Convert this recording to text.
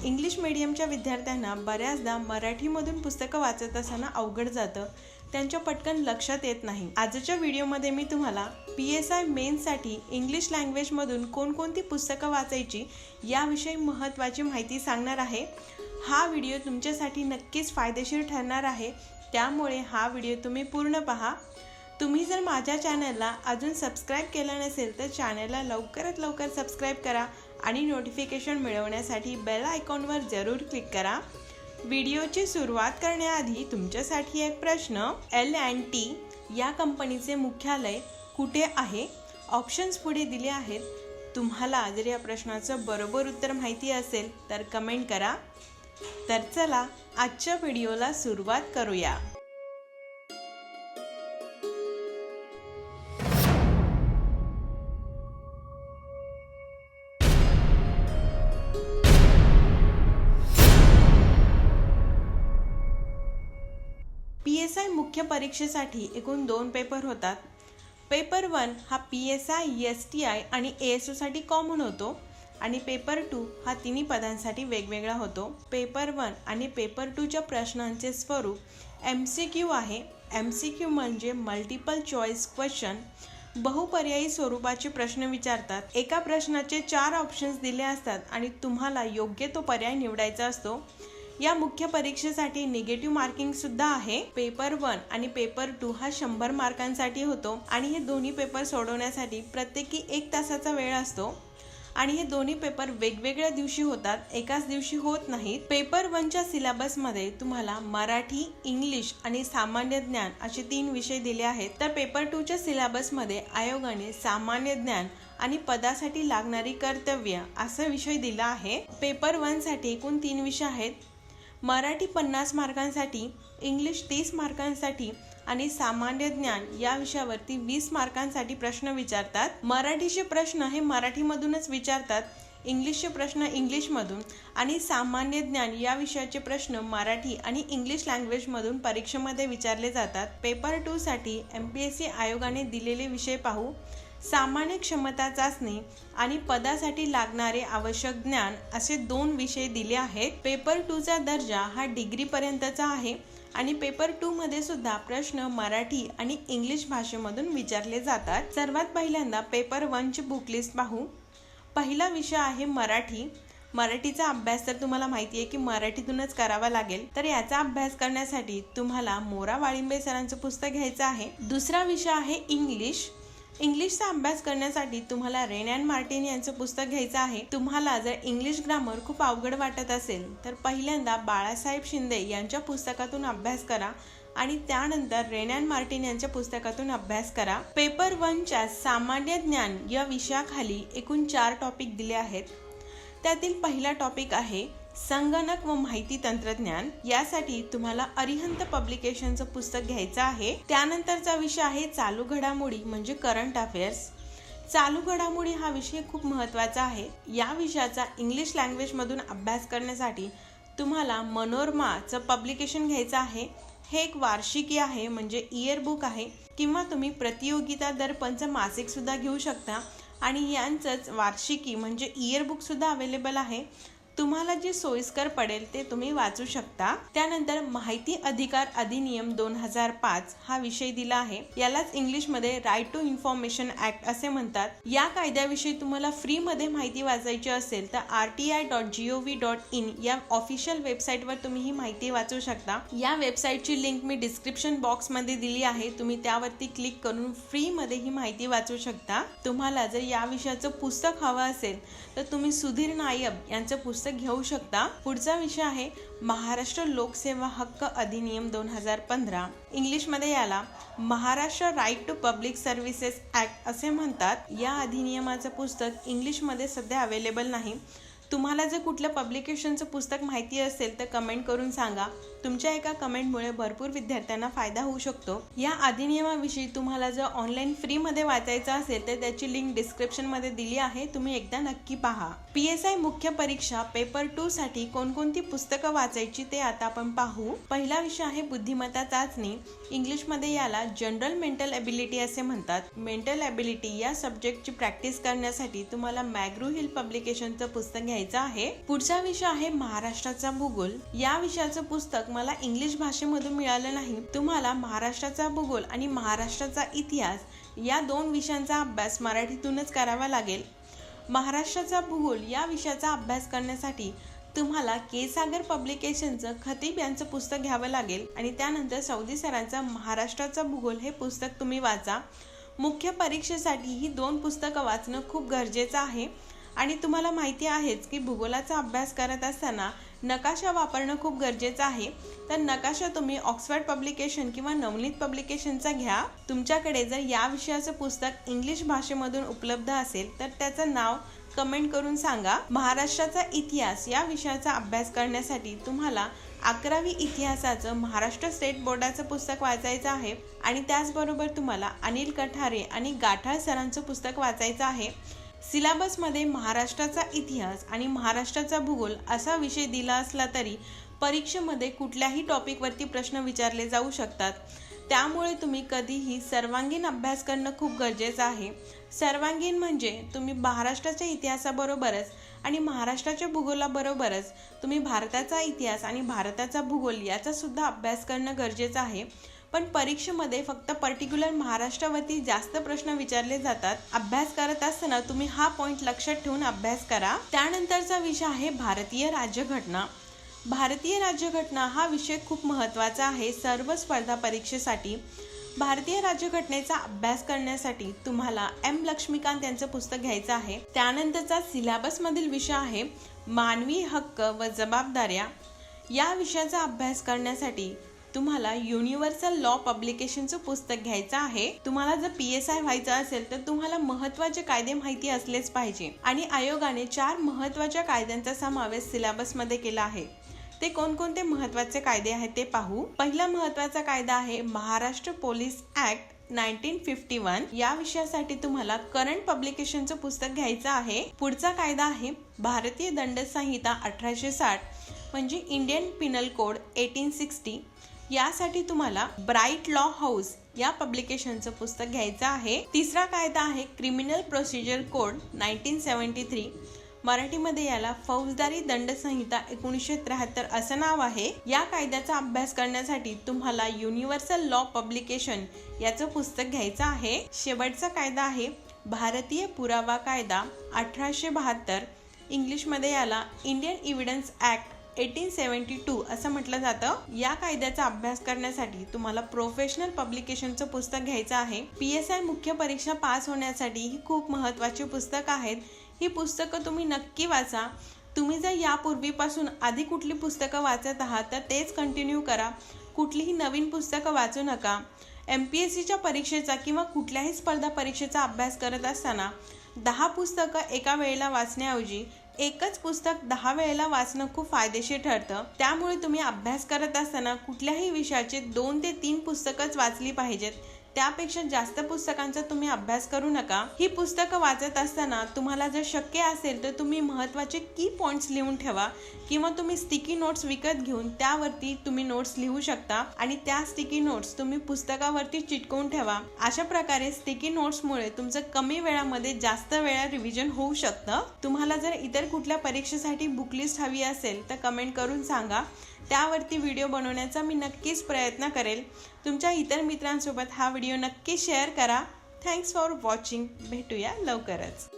English मीडियमच्या विद्यार्थ्यांना बऱ्याचदा मराठीमधून पुस्तकं वाचत असताना अवघड जातं, त्यांच्या पटकन लक्षात येत नाही। आजच्या व्हिडिओमध्ये मी तुम्हाला PSI मेन्ससाठी इंग्लिश लँग्वेजमधून कोणकोणती पुस्तकं वाचायची याविषयी महत्त्वाची माहिती सांगणार आहे। हा व्हिडिओ तुमच्यासाठी नक्कीच फायदेशीर ठरणार आहे, त्यामुळे हा व्हिडिओ तुम्ही पूर्ण पहा। तुम्ही जर माझ्या चॅनलला अजून सबस्क्राइब केलं नसेल तर चॅनलला लवकरात लवकर सबस्क्राइब करा आणि नोटिफिकेशन मिळवण्यासाठी बेल आयकॉनवर जरूर क्लिक करा। व्हिडिओची सुरुवात करण्याआधी तुमच्यासाठी एक प्रश्न, L&T या कंपनीचे मुख्यालय कुठे आहे? ऑप्शन्स पुढे दिले आहेत। तुम्हाला जर या प्रश्नाचं बरोबर उत्तर माहिती असेल तर कमेंट करा। तर चला आजच्या व्हिडिओला सुरुवात करूया। PSI मुख्य परीक्षेसाठी एकूण 2 पेपर होतात। पेपर 1 हा PSI, STI आणि ASO साठी कॉमन होतो आणि पेपर 2 हा तिन्ही पदांसाठी वेगवेगळा होतो। पेपर 1 आणि पेपर 2 च्या प्रश्नांचे स्वरूप MCQ आहे। MCQ म्हणजे मल्टिपल चॉईस क्वेश्चन, बहुपर्यायी स्वरूपाचे प्रश्न विचारतात। एका प्रश्नाचे 4 ऑप्शन्स दिले असतात आणि तुम्हाला योग्य तो पर्याय निवडायचा असतो। या मुख्य परीक्षेसाठी निगेटिव्ह मार्किंग सुद्धा आहे। पेपर 1 आणि पेपर 2 हा 100 मार्कांसाठी होतो आणि हे दोन्ही पेपर सोडवण्यासाठी प्रत्येकी 1 तासाचा वेळ असतो आणि हे दोन्ही पेपर वेगवेगळ्या दिवशी होतात, एकाच दिवशी होत नाहीत। पेपर 1 च्या सिलेबस मध्ये तुम्हाला मराठी, इंग्लिश आणि सामान्य ज्ञान असे 3 विषय दिले आहेत, तर पेपर 2 च्या सिलेबस मध्ये आयोगाने सामान्य ज्ञान आणि पदासाठी लागणारी कर्तव्य असा विषय दिला आहे। पेपर 1 साठी एकूण 3 विषय आहेत। मराठी 50 मार्कांसाठी, इंग्लिश 30 मार्कांसाठी आणि सामान्य ज्ञान या विषयावरती 20 मार्कांसाठी प्रश्न विचारतात। मराठीचे प्रश्न हे मराठीमधूनच विचारतात, इंग्लिशचे प्रश्न इंग्लिशमधून आणि सामान्य ज्ञान या विषयाचे प्रश्न मराठी आणि इंग्लिश लँग्वेजमधून परीक्षेमध्ये विचारले जातात। पेपर 2 साठी MPSC आयोगाने दिलेले विषय पाहू। सामान्य क्षमता चाचणी आणि पदासाठी लागणारे आवश्यक ज्ञान असे 2 विषय दिले आहेत। पेपर 2 चा दर्जा हा डिग्री पर्यंतचा आहे आणि पेपर 2 मध्ये सुद्धा प्रश्न मराठी आणि इंग्लिश भाषेमधून विचारले जातात। सर्वात पहिल्यांदा पेपर 1 ची बुक लिस्ट पाहू। पहिला विषय आहे मराठी। मराठीचा अभ्यास तर तुम्हाला माहिती आहे की मराठीतूनच करावा लागेल, तर याचा अभ्यास करण्यासाठी तुम्हाला मोरा वाळिंबे सरांचं पुस्तक घ्यायचं आहे। दुसरा विषय आहे इंग्लिश। इंग्लिशचा अभ्यास करण्यासाठी तुम्हाला रेन अँड मार्टिन यांचं पुस्तक घ्यायचं आहे। तुम्हाला जर इंग्लिश ग्रामर खूप अवघड वाटत असेल तर पहिल्यांदा बाळासाहेब शिंदे यांच्या पुस्तकातून अभ्यास करा आणि त्यानंतर रेन अँड मार्टिन यांच्या पुस्तकातून अभ्यास करा। पेपर 1 च्या सामान्य ज्ञान या विषयाखाली एकूण 4 टॉपिक दिले आहेत। त्यातील पहिला टॉपिक आहे संगणक व माहिती तंत्रज्ञान। यासाठी तुम्हाला अरिहंत पब्लिकेशनचं पुस्तक घ्यायचं आहे। त्यानंतरचा विषय आहे चालू घडामोडी म्हणजे करंट अफेअर्स। चालू घडामोडी हा विषय खूप महत्त्वाचा आहे। या विषयाचा इंग्लिश लँग्वेजमधून अभ्यास करण्यासाठी तुम्हाला मनोरमाचं पब्लिकेशन घ्यायचं आहे। हे एक वार्षिकी आहे म्हणजे इयर बुक आहे, किंवा तुम्ही प्रतियोगिता दर्पणचं मासिक सुद्धा घेऊ शकता आणि यांचंच वार्षिकी म्हणजे इयर बुक सुद्धा अवेलेबल आहे। तुम्हाला जे सोयीस्कर पडेल ते तुम्ही वाचू शकता। त्यानंतर माहिती अधिकार अधिनियम 2005 हा विषय दिला आहे। यालाच इंग्लिश मध्ये राईट टू इन्फॉर्मेशन ऍक्ट असे म्हणतात। या कायद्याविषयी तुम्हाला फ्री मध्ये माहिती वाचायची असेल तर RTI.gov.in या ऑफिशियल वेबसाईटवर तुम्ही ही माहिती वाचू शकता। या वेबसाईटची लिंक मी डिस्क्रिप्शन बॉक्स मध्ये दिली आहे, तुम्ही त्यावरती क्लिक करून फ्री मध्ये ही माहिती वाचू शकता। तुम्हाला जर या विषयाचं पुस्तक हवं असेल तर तुम्ही सुधीर नायब यांचं पुस्तक घेऊ शकता। पुढचा विषय आहे महाराष्ट्र लोकसेवा हक्क अधिनियम 2015। इंग्लिश मध्ये याला Maharashtra right to public services act असे म्हणतात। या अधिनियमाचं पुस्तक इंग्लिश मध्ये सध्या अवेलेबल नाही। तुम्हाला जर कुठल्या पब्लिकेशनचं पुस्तक माहिती असेल तर कमेंट करून सांगा। तुमच्या एका कमेंटमुळे भरपूर विद्यार्थ्यांना फायदा होऊ शकतो। या अधिनियमाविषयी तुम्हाला जर ऑनलाईन फ्री मध्ये वाचायचं असेल तर त्याची लिंक डिस्क्रिप्शन मध्ये दिली आहे, तुम्ही एकदा नक्की पहा। PSI मुख्य परीक्षा पेपर 2 साठी कोणकोणती पुस्तकं वाचायची ते आता आपण पाहू। पहिला विषय आहे बुद्धिमत्ता चाचणी। इंग्लिश मध्ये याला जनरल मेंटल एबिलिटी असे म्हणतात। मेंटल एबिलिटी या सब्जेक्टची प्रॅक्टिस करण्यासाठी तुम्हाला मॅग्रू हिल पब्लिकेशनचं पुस्तक घ्यायचं घ्यायचा आहे। पुढचा विषय आहे महाराष्ट्राचा भूगोल। या विषयाचं पुस्तक मला इंग्लिश भाषेमधून मिळालं नाही। तुम्हाला महाराष्ट्राचा भूगोल आणि महाराष्ट्राचा इतिहास या 2 विषयांचा अभ्यास मराठीतूनच करावा लागेल। महाराष्ट्राचा भूगोल या विषयाचा अभ्यास करण्यासाठी तुम्हाला के सागर पब्लिकेशनचं खतीब यांचं पुस्तक घ्यावं लागेल आणि त्यानंतर सौदी सरांचं महाराष्ट्राचा भूगोल हे पुस्तक तुम्ही वाचा। मुख्य परीक्षेसाठी ही 2 पुस्तकं वाचणं खूप गरजेचं आहे आणि तुम्हाला माहिती आहेच की भूगोलाचा अभ्यास करत असताना नकाशा वापरणं खूप गरजेचं आहे। तर नकाशा तुम्ही ऑक्सफर्ड पब्लिकेशन किंवा नवनीत पब्लिकेशनचा घ्या। तुमच्याकडे जर या विषयाचं पुस्तक इंग्लिश भाषेमधून उपलब्ध असेल तर त्याचं नाव कमेंट करून सांगा। महाराष्ट्राचा इतिहास या विषयाचा अभ्यास करण्यासाठी तुम्हाला 11वी इतिहासाचं महाराष्ट्र स्टेट बोर्डाचं पुस्तक वाचायचं आहे आणि त्याचबरोबर तुम्हाला अनिल कठारे आणि गाठाळ सरांचं पुस्तक वाचायचं आहे। सिलेबसमध्ये महाराष्ट्राचा इतिहास आणि महाराष्ट्राचा भूगोल असा विषय दिला असला तरी परीक्षेमध्ये कुठल्याही टॉपिकवरती प्रश्न विचारले जाऊ शकतात। त्यामुळे तुम्ही कधीही सर्वांगीण अभ्यास करणं खूप गरजेचं आहे। सर्वांगीण म्हणजे तुम्ही महाराष्ट्राच्या इतिहासाबरोबरच आणि महाराष्ट्राच्या भूगोलाबरोबरच तुम्ही भारताचा इतिहास आणि भारताचा भूगोल याचा सुद्धा अभ्यास करणं गरजेचं आहे। पण परीक्षेमध्ये फक्त पर्टिक्युलर महाराष्ट्रावरती जास्त प्रश्न विचारले जातात। अभ्यास करत असताना तुम्ही हा पॉइंट लक्षात ठेवून अभ्यास करा। त्यानंतरचा विषय आहे भारतीय राज्यघटना। भारतीय राज्यघटना हा विषय खूप महत्त्वाचा आहे सर्व स्पर्धा परीक्षेसाठी। भारतीय राज्यघटनेचा अभ्यास करण्यासाठी तुम्हाला एम लक्ष्मीकांत यांचं पुस्तक घ्यायचं आहे। त्यानंतरचा सिलेबसमधील विषय आहे मानवी हक्क व जबाबदाऱ्या। या विषयाचा अभ्यास करण्यासाठी तुम्हाला युनिव्हर्सल लॉ पब्लिकेशनचं पुस्तक घ्यायचं आहे। तुम्हाला जर PSI व्हायचं असेल तर तुम्हाला महत्त्वाचे कायदे माहिती असलेच पाहिजे आणि आयोगाने 4 महत्त्वाच्या कायद्यांचा समावेश सिलेबसमध्ये केला आहे। ते कोणकोणते महत्त्वाचे कायदे आहेत ते पाहू। पहिला महत्त्वाचा कायदा आहे महाराष्ट्र पोलीस ऍक्ट 1951। या विषयासाठी तुम्हाला करंट पब्लिकेशनचं पुस्तक घ्यायचं आहे। पुढचा कायदा आहे भारतीय दंड संहिता 1860 म्हणजे इंडियन पिनल कोड 1860। यासाठी तुम्हाला ब्राईट लॉ हाऊस या पब्लिकेशनचं पुस्तक घ्यायचं आहे। तिसरा कायदा आहे क्रिमिनल प्रोसिजर कोड 1973। मराठीमध्ये याला फौजदारी दंड संहिता 1973 असं नाव आहे। या कायद्याचा अभ्यास करण्यासाठी तुम्हाला युनिव्हर्सल लॉ पब्लिकेशन याचं पुस्तक घ्यायचं आहे। शेवटचा कायदा आहे भारतीय पुरावा कायदा 1872। इंग्लिशमध्ये याला इंडियन एव्हिडन्स ऍक्ट 1872 असं म्हटलं जातं। या कायद्याचा अभ्यास करण्यासाठी तुम्हाला प्रोफेशनल पब्लिकेशनचं पुस्तक घ्यायचं आहे। PSI मुख्य परीक्षा पास होण्यासाठी ही खूप महत्त्वाची पुस्तकं आहेत। ही पुस्तकं तुम्ही नक्की वाचा। तुम्ही जर यापूर्वीपासून आधी कुठली पुस्तकं वाचत आहात तर तेच कंटिन्यू करा। कुठलीही नवीन पुस्तकं वाचू नका। MPSCच्या परीक्षेचा किंवा कुठल्याही स्पर्धा परीक्षेचा अभ्यास करत असताना 10 पुस्तकं एका वेळेला वाचण्याऐवजी एकच पुस्तक 10 वेळेला वाचणं खूप फायदेशीर ठरतं। त्यामुळे तुम्ही अभ्यास करत असताना कुठल्याही विषयाचे 2 ते 3 पुस्तकच वाचली पाहिजेत। त्यापेक्षा जास्त पुस्तकांचा तुम्ही अभ्यास करू नका। ही पुस्तकं वाचत असताना तुम्हाला जर शक्य असेल तर तुम्ही महत्त्वाचे की पॉइंट्स लिहून ठेवा किंवा तुम्ही स्टिकी नोट्स विकत घेऊन त्यावरती तुम्ही नोट्स लिहू शकता आणि त्या स्टिकी नोट्स तुम्ही पुस्तकावरती चिटकवून ठेवा। अशा प्रकारे स्टिकी नोट्समुळे तुमचं कमी वेळामध्ये जास्त वेळा रिव्हिजन होऊ शकतं। तुम्हाला जर इतर कुठल्या परीक्षेसाठी बुक लिस्ट हवी असेल तर कमेंट करून सांगा। त्यावरती व्हिडिओ बनवण्याचा मी नक्कीच प्रयत्न करेल। तुमच्या इतर मित्रांसोबत हा व्हिडिओ नक्की शेअर करा। Thanks for watching. भेटूया लवकरच।